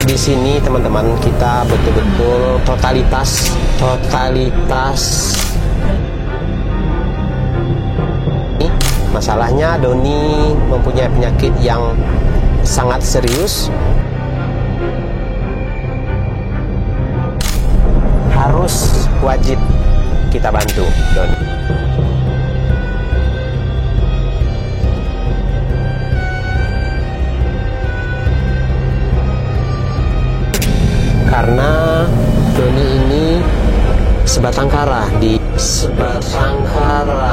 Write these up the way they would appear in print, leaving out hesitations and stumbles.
Di sini teman-teman kita betul-betul totalitas. Masalahnya Doni mempunyai penyakit yang sangat serius. Harus wajib kita bantu Doni. Karena Doni ini sebatang kara di sebatang kara.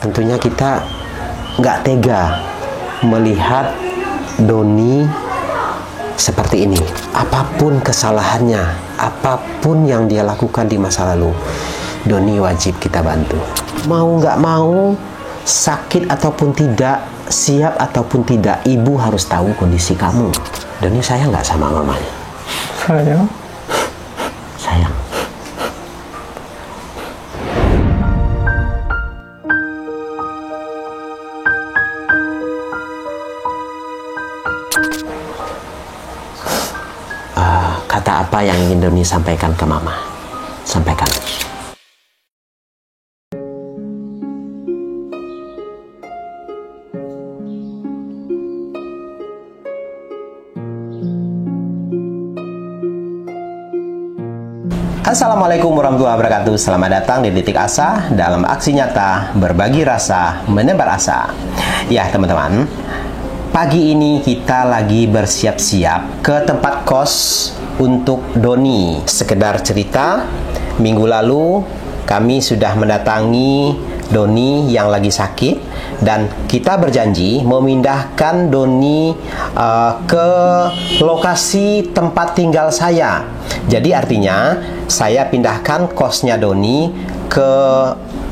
Tentunya kita nggak tega melihat Doni seperti ini. Apapun kesalahannya, apapun yang dia lakukan di masa lalu, Doni wajib kita bantu. Mau nggak mau, sakit ataupun tidak, siap ataupun tidak, ibu harus tahu kondisi kamu. Doni sayang nggak sama mamanya? Sayang. Sayang. Kata apa yang ingin Doni sampaikan ke mama? Sampaikan. Assalamualaikum warahmatullahi wabarakatuh. Selamat datang di Titik Asa dalam aksi nyata berbagi rasa menebar asa. Ya teman-teman, pagi ini kita lagi bersiap-siap ke tempat kos untuk Doni. Sekedar cerita, minggu lalu kami sudah mendatangi Doni yang lagi sakit dan kita berjanji memindahkan Doni ke lokasi tempat tinggal saya. Jadi artinya saya pindahkan kosnya Doni ke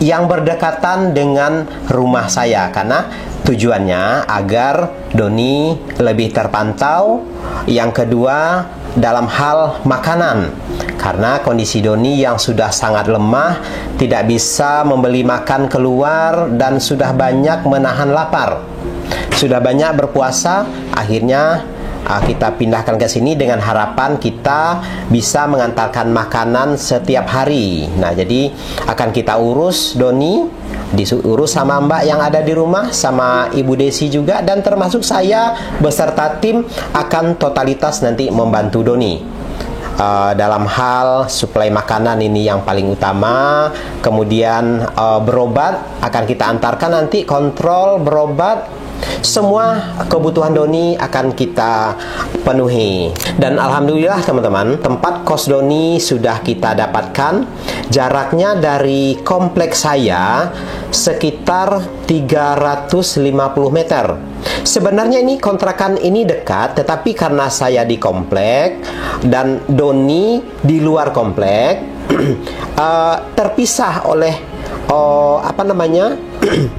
yang berdekatan dengan rumah saya karena tujuannya agar Doni lebih terpantau. Yang kedua, dalam hal makanan, karena kondisi Doni yang sudah sangat lemah, tidak bisa membeli makan keluar dan sudah banyak menahan lapar, sudah banyak berpuasa. Akhirnya kita pindahkan ke sini dengan harapan kita bisa mengantarkan makanan setiap hari. Nah, jadi akan kita urus Doni, diurus sama Mbak yang ada di rumah, sama Ibu Desi juga, dan termasuk saya beserta tim akan totalitas nanti membantu Doni dalam hal suplai makanan, ini yang paling utama. Kemudian berobat akan kita antarkan nanti, kontrol berobat. Semua kebutuhan Doni akan kita penuhi. Dan alhamdulillah teman-teman, tempat kos Doni sudah kita dapatkan. Jaraknya dari kompleks saya sekitar 350 meter. Sebenarnya ini kontrakan ini dekat, tetapi karena saya di komplek dan Doni di luar komplek, terpisah oleh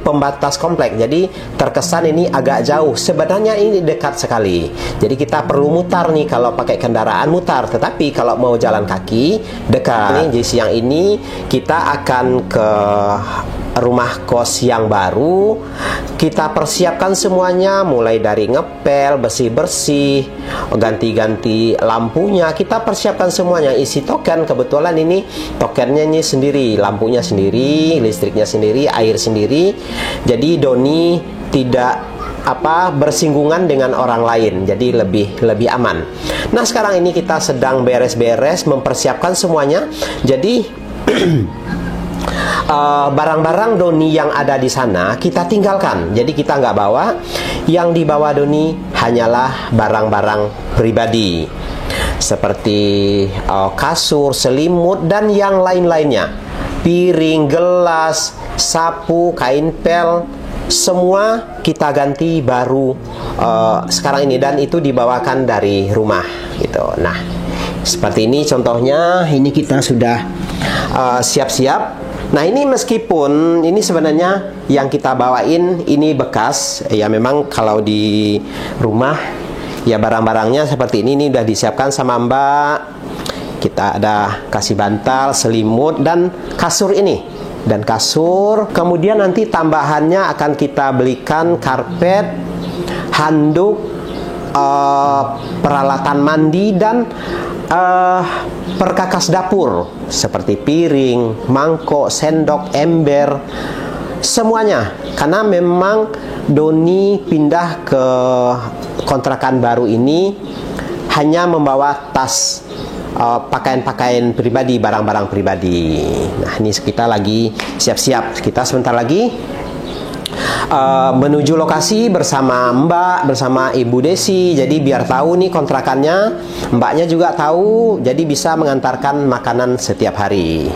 pembatas komplek. Jadi terkesan ini agak jauh. Sebenarnya ini dekat sekali. Jadi kita perlu mutar nih, kalau pakai kendaraan mutar. Tetapi kalau mau jalan kaki dekat. Jadi siang ini kita akan ke rumah kos yang baru. Kita persiapkan semuanya, mulai dari ngepel, bersih-bersih, ganti-ganti lampunya. Kita persiapkan semuanya, isi token. Kebetulan ini tokennya ini sendiri, lampunya sendiri, listriknya sendiri, air sendiri. Jadi Doni tidak bersinggungan dengan orang lain, jadi lebih aman. Nah, sekarang ini kita sedang beres-beres mempersiapkan semuanya. Jadi barang-barang Doni yang ada di sana kita tinggalkan. Jadi kita nggak bawa. Yang dibawa Doni hanyalah barang-barang pribadi seperti kasur, selimut, dan yang lain-lainnya. Piring, gelas, sapu, kain pel, semua kita ganti baru sekarang ini, dan itu dibawakan dari rumah gitu. Nah, seperti ini contohnya. Ini kita sudah siap-siap. Nah, ini meskipun ini sebenarnya yang kita bawain ini bekas, ya memang kalau di rumah ya barang-barangnya seperti ini udah disiapkan sama Mbak. Kita ada kasih bantal, selimut, dan kasur ini. Dan kasur, kemudian nanti tambahannya akan kita belikan karpet, handuk, peralatan mandi, dan perkakas dapur seperti piring, mangkok, sendok, ember, semuanya. Karena memang Doni pindah ke kontrakan baru ini hanya membawa tas, pakaian-pakaian pribadi, barang-barang pribadi. Nah, ini kita lagi siap-siap. Kita sebentar lagi menuju lokasi bersama Mbak, bersama Ibu Desi. Jadi biar tahu nih kontrakannya, Mbaknya juga tahu, jadi bisa mengantarkan makanan setiap hari.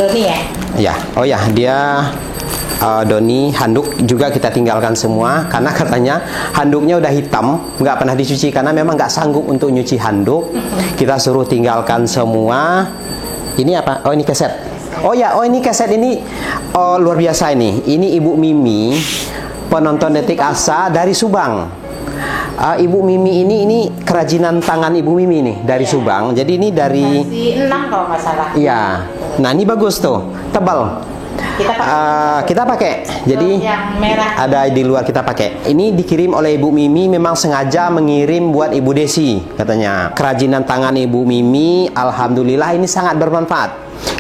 Doni ya? Ya, oh ya, dia Doni, handuk juga kita tinggalkan semua karena katanya handuknya udah hitam, nggak pernah dicuci karena memang nggak sanggup untuk nyuci handuk. Kita suruh tinggalkan semua. Ini apa? Oh, ini keset. Oh ya, oh ini keset ini luar biasa ini. Ini Ibu Mimi, penonton Detik Asa dari Subang. Ibu Mimi ini kerajinan tangan Ibu Mimi nih dari Subang. Jadi ini dari 6 kalau nggak salah. Iya. Nah, ini bagus tuh, tebal. Kita pakai. Jadi yang merah ada di luar, kita pakai. Ini dikirim oleh Ibu Mimi, memang sengaja mengirim buat Ibu Desi katanya. Kerajinan tangan Ibu Mimi, alhamdulillah ini sangat bermanfaat.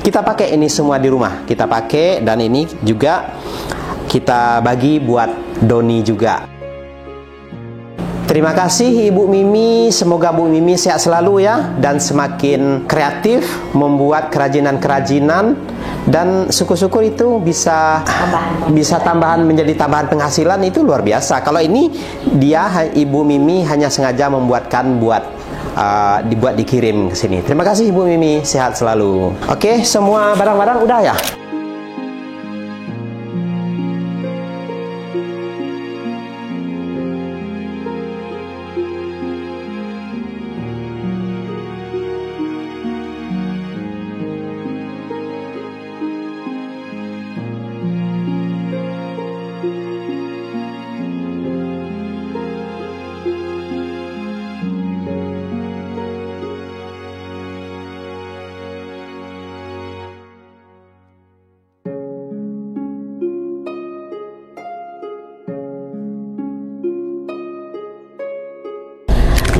Kita pakai ini semua di rumah. Kita pakai, dan ini juga kita bagi buat Doni juga. Terima kasih Ibu Mimi, semoga Bu Mimi sehat selalu ya, dan semakin kreatif membuat kerajinan-kerajinan, dan syukur-syukur itu bisa tambahan menjadi tambahan penghasilan. Itu luar biasa. Kalau ini dia Ibu Mimi hanya sengaja membuatkan dibuat dikirim ke sini. Terima kasih Ibu Mimi, sehat selalu. Oke, semua barang-barang udah ya?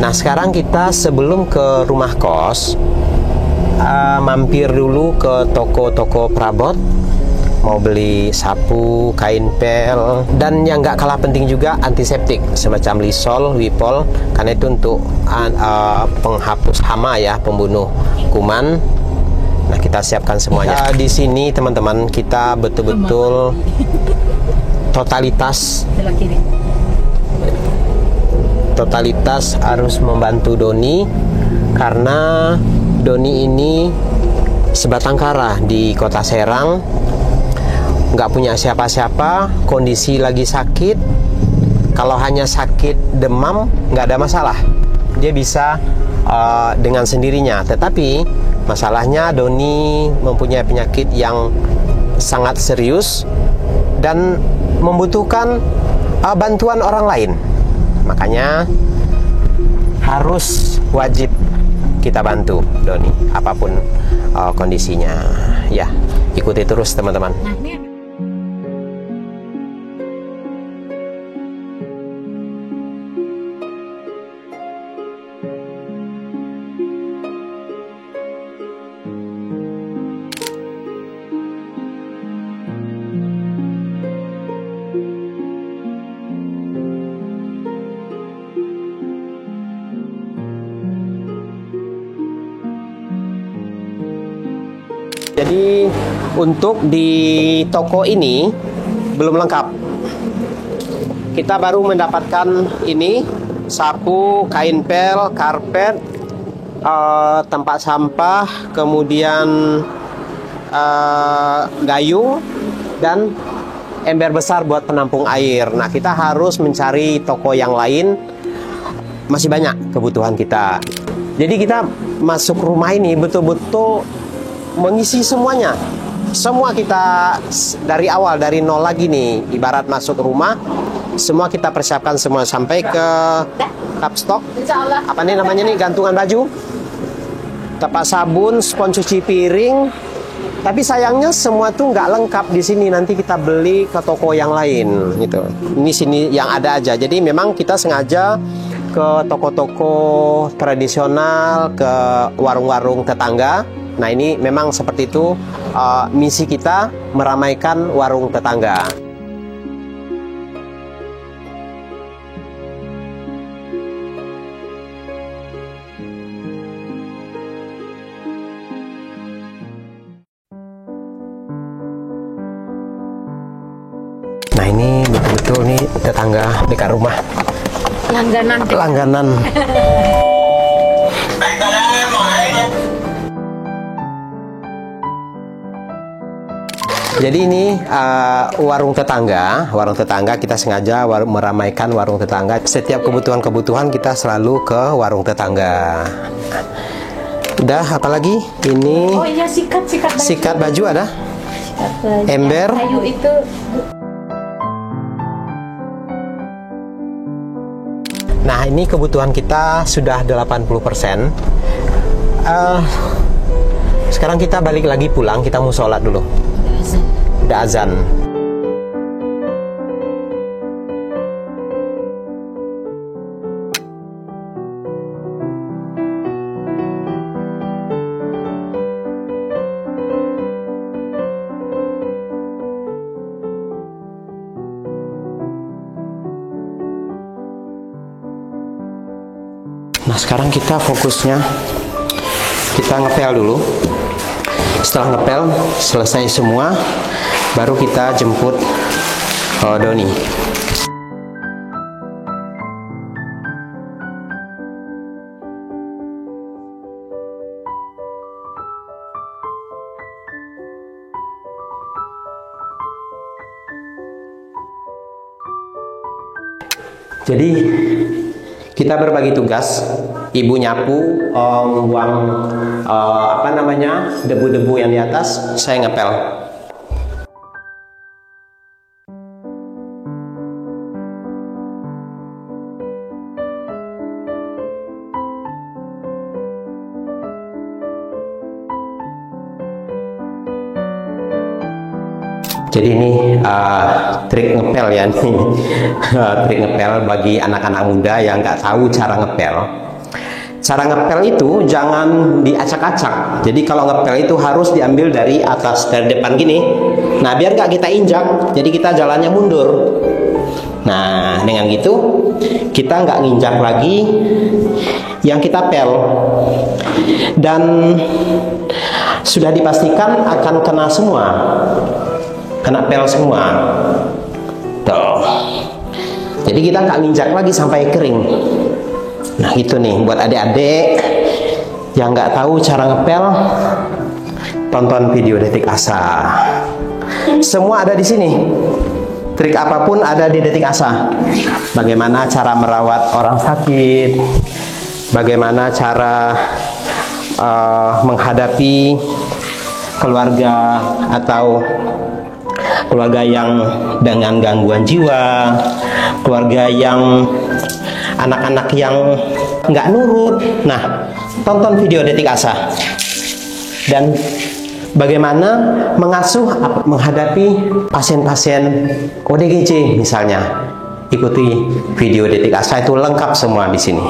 Nah, sekarang kita sebelum ke rumah kos, mampir dulu ke toko-toko perabot, mau beli sapu, kain pel, dan yang nggak kalah penting juga antiseptik semacam Lysol, Wipol, karena itu untuk penghapus hama ya, pembunuh kuman. Nah, kita siapkan semuanya. Di sini teman-teman, kita betul-betul totalitas harus membantu Doni, karena Doni ini sebatang kara di kota Serang, nggak punya siapa-siapa, kondisi lagi sakit. Kalau hanya sakit demam nggak ada masalah, dia bisa dengan sendirinya. Tetapi masalahnya Doni mempunyai penyakit yang sangat serius dan membutuhkan bantuan orang lain. Makanya harus wajib kita bantu Doni apapun kondisinya. Ya, ikuti terus teman-teman. Jadi untuk di toko ini belum lengkap. Kita baru mendapatkan ini sapu, kain pel, karpet, tempat sampah, kemudian gayung, dan ember besar buat penampung air. Nah, kita harus mencari toko yang lain. Masih banyak kebutuhan kita. Jadi kita masuk rumah ini betul-betul mengisi semuanya. Semua kita dari awal, dari nol lagi nih. Ibarat masuk rumah, semua kita persiapkan semua sampai ke cup stock. Apa nih namanya nih, gantungan baju, tempat sabun, spons cuci piring. Tapi sayangnya semua tuh nggak lengkap di sini. Nanti kita beli ke toko yang lain gitu. Ini sini yang ada aja. Jadi memang kita sengaja ke toko-toko tradisional, ke warung-warung tetangga. Nah, ini memang seperti itu misi kita, meramaikan warung tetangga. Nah, ini betul-betul nih tetangga dekat rumah. Langganan. Jadi ini warung tetangga. Warung tetangga kita sengaja meramaikan warung tetangga. Setiap kebutuhan kita selalu ke warung tetangga. Udah, apalagi ini? Oh iya, sikat baju. Sikat baju ada? Ember. Kayu itu. Nah, ini kebutuhan kita sudah 80%. Sekarang kita balik lagi pulang, kita mau sholat dulu. Udah azan. Nah, sekarang kita fokusnya kita ngepel dulu. Setelah ngepel selesai semua, baru kita jemput Doni. Jadi kita berbagi tugas. Ibu nyapu, buang debu-debu yang di atas, saya ngepel. Jadi ini trik ngepel ya nih. Trik ngepel bagi anak-anak muda yang nggak tahu cara ngepel. Cara ngepel itu jangan diacak-acak. Jadi kalau ngepel itu harus diambil dari atas, dari depan gini. Nah, biar nggak kita injak, jadi kita jalannya mundur. Nah, dengan gitu kita nggak nginjak lagi yang kita pel. Dan sudah dipastikan akan kena semua. Kena pel semua. Tuh. Jadi kita nggak nginjak lagi sampai kering. Nah, gitu nih buat adik-adik yang nggak tahu cara ngepel, tonton video Detik Asa. Semua ada di sini. Trik apapun ada di Detik Asa. Bagaimana cara merawat orang sakit, bagaimana cara menghadapi keluarga atau keluarga yang dengan gangguan jiwa, keluarga yang anak-anak yang nggak nurut. Nah, tonton video Detik Asa. Dan bagaimana mengasuh menghadapi pasien-pasien ODGJ misalnya. Ikuti video Detik Asa, itu lengkap semua di sini.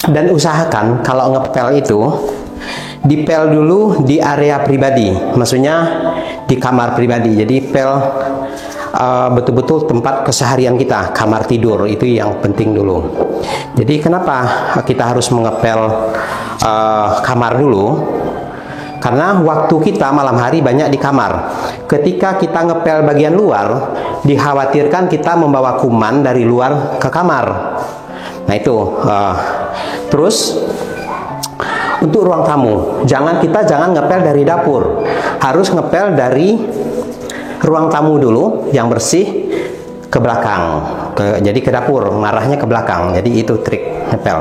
Dan usahakan kalau ngepel itu dipel dulu di area pribadi, maksudnya di kamar pribadi. Jadi pel betul-betul tempat keseharian kita, kamar tidur, itu yang penting dulu. Jadi kenapa kita harus mengepel kamar dulu? Karena waktu kita malam hari banyak di kamar. Ketika kita ngepel bagian luar, dikhawatirkan kita membawa kuman dari luar ke kamar. Nah itu. Terus untuk ruang tamu, jangan ngepel dari dapur, harus ngepel dari ruang tamu dulu yang bersih ke belakang. Jadi ke dapur, ngarahnya ke belakang. Jadi itu trik ngepel.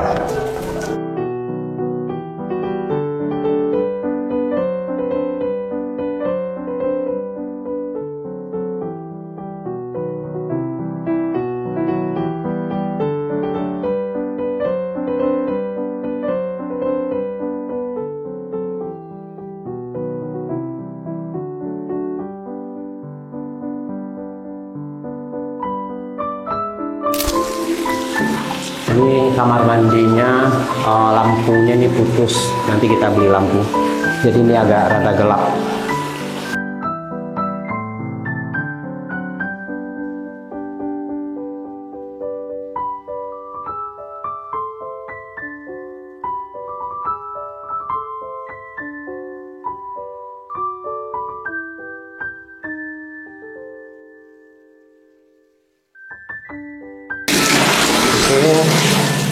Ini kamar mandinya, lampunya ini putus, nanti kita beli lampu, jadi ini agak rada gelap.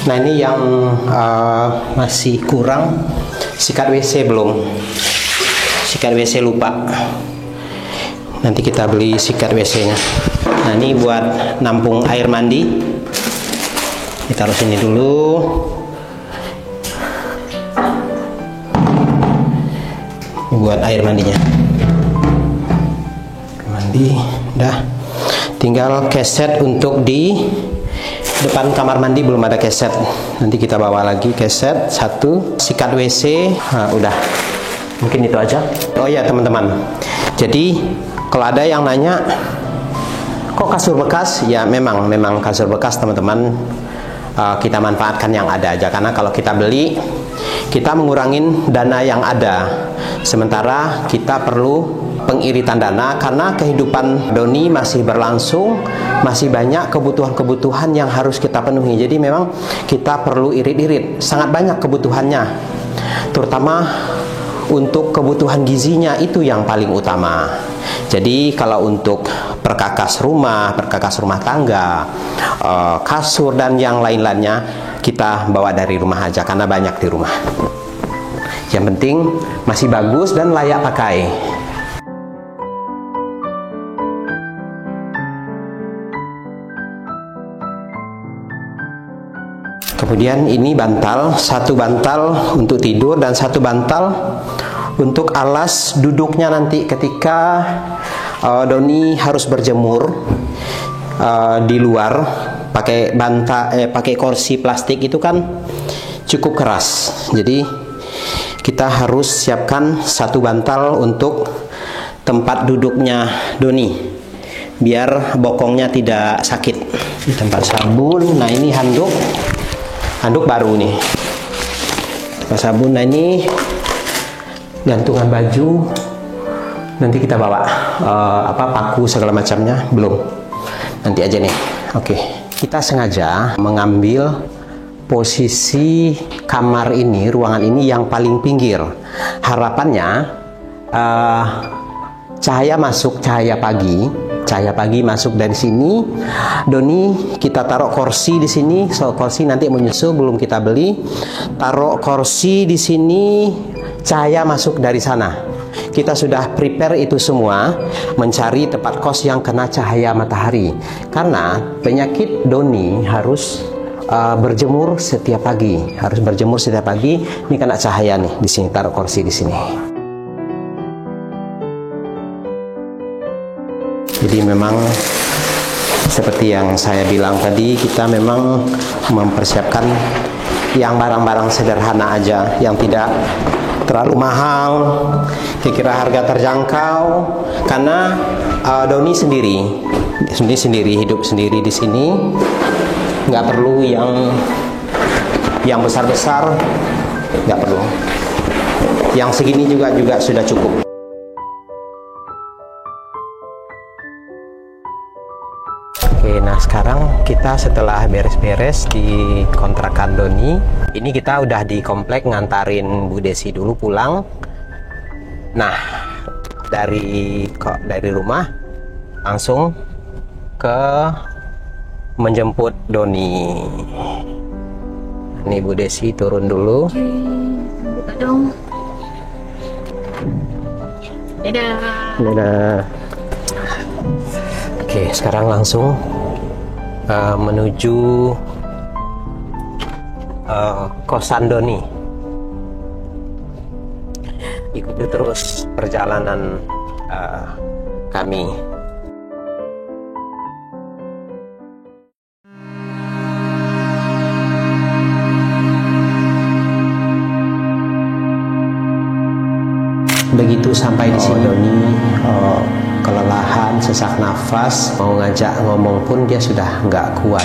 Nah ini yang masih kurang, sikat WC belum, sikat WC lupa, nanti kita beli sikat WC nya. Nah ini buat nampung air mandi, kita taruh sini dulu. Ini buat air mandinya, mandi udah, tinggal keset untuk di depan kamar mandi belum ada keset, nanti kita bawa lagi keset satu, sikat WC. Nah, udah, mungkin itu aja. Oh ya teman-teman, jadi kalau ada yang nanya kok kasur bekas, ya memang kasur bekas teman-teman, kita manfaatkan yang ada aja, karena kalau kita beli kita mengurangin dana yang ada, sementara kita perlu pengiritan dana karena kehidupan Doni masih berlangsung, masih banyak kebutuhan-kebutuhan yang harus kita penuhi. Jadi memang kita perlu irit-irit, sangat banyak kebutuhannya, terutama untuk kebutuhan gizinya, itu yang paling utama. Jadi kalau untuk perkakas rumah tangga, kasur dan yang lain-lainnya, kita bawa dari rumah aja karena banyak di rumah. Yang penting masih bagus dan layak pakai. Kemudian ini bantal, satu bantal untuk tidur dan satu bantal untuk alas duduknya nanti ketika Doni harus berjemur di luar, pakai pakai kursi plastik itu kan cukup keras. Jadi kita harus siapkan satu bantal untuk tempat duduknya Doni, biar bokongnya tidak sakit. Tempat sabun, nah ini handuk baru nih, sabun. Nah ini gantungan baju, nanti kita bawa paku segala macamnya belum, nanti aja nih. Oke, kita sengaja mengambil posisi kamar ini, ruangan ini yang paling pinggir. Harapannya cahaya pagi masuk dari sini. Doni kita taruh kursi di sini, kursi nanti menyusul, belum kita beli. Taruh kursi di sini, cahaya masuk dari sana. Kita sudah prepare itu semua, mencari tempat kos yang kena cahaya matahari. Karena penyakit Doni harus berjemur setiap pagi, Ini kena cahaya nih di sini, taruh kursi di sini. Jadi memang seperti yang saya bilang tadi, kita memang mempersiapkan yang barang-barang sederhana aja, yang tidak terlalu mahal, kira-kira harga terjangkau. Karena Doni sendiri hidup sendiri di sini, nggak perlu yang besar-besar, nggak perlu. Yang segini juga sudah cukup. Oke, nah sekarang kita setelah beres-beres di kontrakan Doni, ini kita udah di komplek ngantarin Bu Desi dulu pulang. Nah, dari rumah langsung ke menjemput Doni. Ini Bu Desi turun dulu. Buka dong. Dadah. Dadah. Oke, sekarang langsung menuju kosan Doni. Ikuti terus perjalanan kami. Begitu sampai di sini Doni kelelahan, sesak nafas, mau ngajak ngomong pun dia sudah nggak kuat.